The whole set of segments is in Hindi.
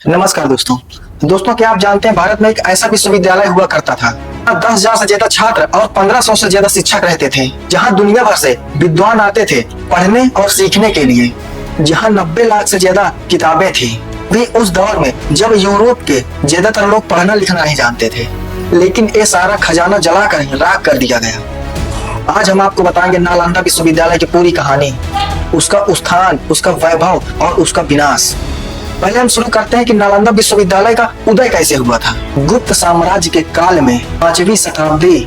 नमस्कार दोस्तों। क्या आप जानते हैं भारत में एक ऐसा विश्वविद्यालय हुआ करता था। 10,000 से ज्यादा छात्र और 1,500 से ज्यादा शिक्षक रहते थे, जहां दुनिया भर से विद्वान आते थे पढ़ने और सीखने के लिए, जहां 90 लाख से ज्यादा किताबें थी। भी उस दौर में जब यूरोप के ज्यादातर लोग पढ़ना लिखना नहीं जानते थे, लेकिन ये सारा खजाना जलाकर राख कर दिया गया। आज हम आपको बताएंगे नालंदा विश्वविद्यालय की पूरी कहानी, उसका उत्थान, उसका वैभव और उसका विनाश। पहले हम शुरू करते हैं कि नालंदा विश्वविद्यालय का उदय कैसे हुआ था। गुप्त साम्राज्य के काल में 5वीं शताब्दी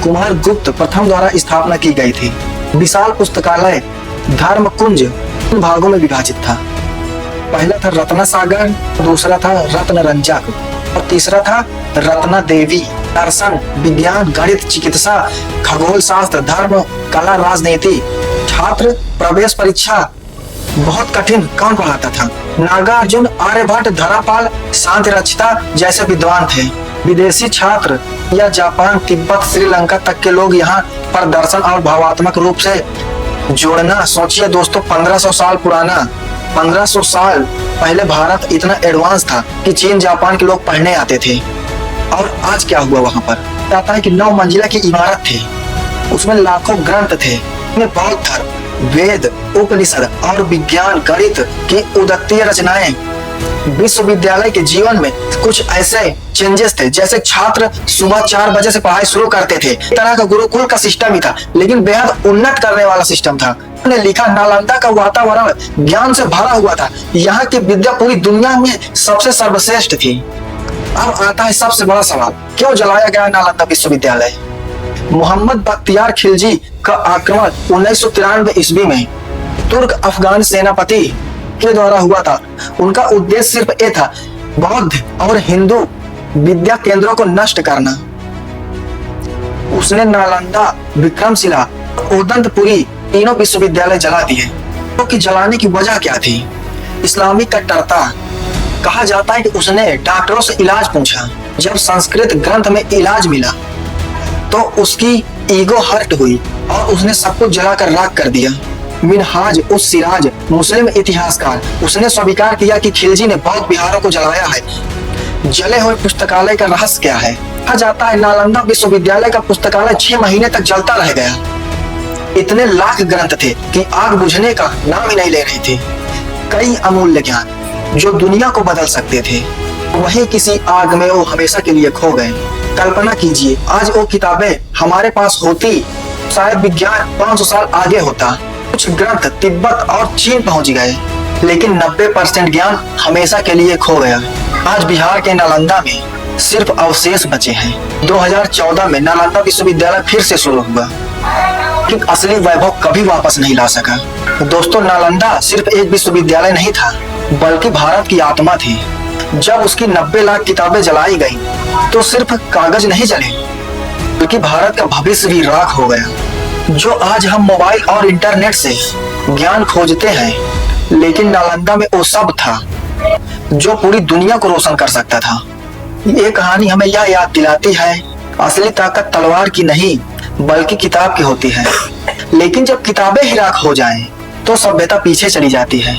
कुमार गुप्त प्रथम द्वारा स्थापना की गई थी। विशाल पुस्तकालय धर्म कुंज तीन भागों में विभाजित था। पहला था रत्न सागर, दूसरा था रत्न रंजक और तीसरा था रत्ना देवी। दर्शन, विज्ञान, गणित, चिकित्सा, खगोल शास्त्र, धर्म, कला, राजनीति। छात्र प्रवेश परीक्षा बहुत कठिन कौन पढ़ाता था? नागार्जुन, आर्यभट्ट, धरापाल, शांति रचिता जैसे विद्वान थे। विदेशी छात्र या जापान, तिब्बत, श्रीलंका तक के लोग यहाँ पर दर्शन और भावात्मक रूप से जोड़ना। सोचिए दोस्तों, 1500 साल पुराना, 1500 साल पहले भारत इतना एडवांस था कि चीन, जापान के लोग पढ़ने आते थे। और आज क्या हुआ वहाँ पर? कहता है कि 9 मंजिला की इमारत थी, उसमें लाखों ग्रंथ थे। बौद्ध धर्म, वेद, उपनिषद और विज्ञान, गणित की उदत्तीय रचनाएं। विश्वविद्यालय के जीवन में कुछ ऐसे चेंजेस थे, जैसे छात्र सुबह 4 बजे से पढ़ाई शुरू करते थे। इस तरह का गुरुकुल का सिस्टम ही था, लेकिन बेहद उन्नत करने वाला सिस्टम था। उन्होंने लिखा, नालंदा का वातावरण ज्ञान से भरा हुआ था। यहाँ की विद्या पूरी दुनिया में सबसे सर्वश्रेष्ठ थी। अब आता है सबसे बड़ा सवाल, क्यों जलाया गया नालंदा विश्वविद्यालय? मोहम्मद बख्तियार खिलजी का आक्रमण 1993 ईस्वी में तुर्क अफगान सेनापति के द्वारा हुआ था। उनका उद्देश्य सिर्फ ये था, बौद्ध और हिंदू विद्या केंद्रों को नष्ट करना। उसने नालंदा, विक्रमशिला, उदंतपुरी तीनों विश्वविद्यालय जला दिए। तो कि जलाने की वजह क्या थी? इस्लामी कट्टरता। कहा जाता है कि उसने डॉक्टरों से इलाज पूछा। जब संस्कृत ग्रंथ में इलाज मिला तो उसकी ईगो हर्ट हुई और उसने सब कुछ जलाकर राख कर दिया। मिनहाज उस सिराज, मुस्लिम इतिहासकार, उसने स्वीकार किया कि खिलजी ने बौद्ध विहारों को जलाया है। जले हुए पुस्तकालय का रहस्य क्या है? कहा जाता है नालंदा विश्वविद्यालय का पुस्तकालय 6 महीने तक जलता रह गया। इतने लाख ग्रंथ थे कि आग बुझने का नाम ही नहीं ले रही थी। कई अमूल्य ज्ञान जो दुनिया को बदल सकते थे, वही किसी आग में वो हमेशा के लिए खो गए। कल्पना कीजिए, आज वो किताबें हमारे पास होती, शायद विज्ञान 500 साल आगे होता। कुछ ग्रंथ तिब्बत और चीन पहुंच गए, लेकिन 90% ज्ञान हमेशा के लिए खो गया। आज बिहार के नालंदा में सिर्फ अवशेष बचे हैं। 2014 में नालंदा विश्वविद्यालय फिर से शुरू हुआ, लेकिन असली वैभव कभी वापस नहीं ला सका। दोस्तों, नालंदा सिर्फ एक विश्वविद्यालय नहीं था, बल्कि भारत की आत्मा थी। जब उसकी 90 लाख किताबें जलाई गई तो सिर्फ कागज नहीं जले, बल्कि भारत का भविष्य भी राख हो गया। जो आज हम मोबाइल और इंटरनेट से ज्ञान खोजते हैं, लेकिन नालंदा में वो सब था जो पूरी दुनिया को रोशन कर सकता था। ये कहानी हमें यह याद दिलाती है, असली ताकत तलवार की नहीं बल्कि किताब की होती है। लेकिन जब किताबें ही राख हो जाएं, तो सभ्यता पीछे चली जाती है।